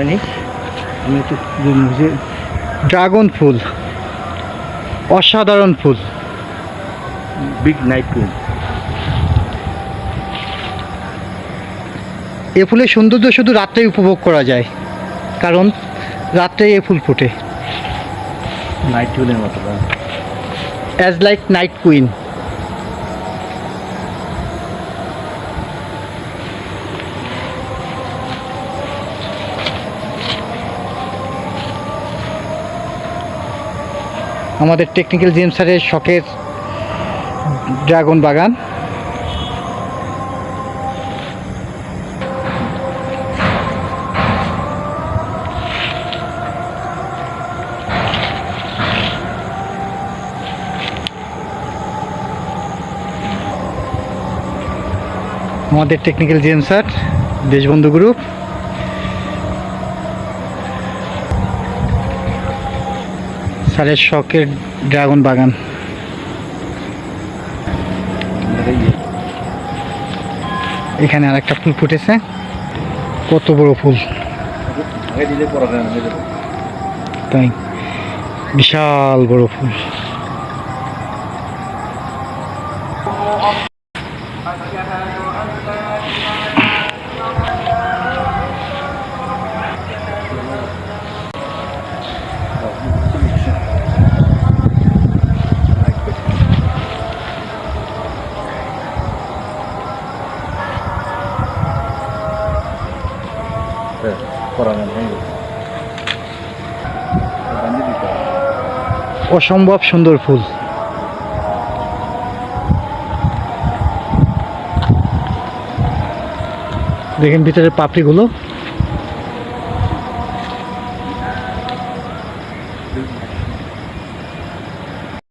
হয়নি, আমি একটু ড্রাগন ফুল, অসাধারণ ফুল। Big night queen. এ ফুলের সৌন্দর্য শুধু রাত্রেই উপভোগ করা যায়, কারণ রাত্রে এ ফুল ফোটে। নাইট কুইনের মতো না? As like night queen. আমাদের টেকনিক্যাল জিএম স্যারের শখের ড্রাগন বাগান। আমাদের technical GM sir, Deshbandhu group. স্যারের শখের ড্রাগন বাগান। এখানে আর একটা ফুল ফুটেছে, কত বড় ফুল! তাই, বিশাল বড় ফুল। অসম্ভব সুন্দর ফুল। দেখেন ভিতরের পাপড়িগুলো।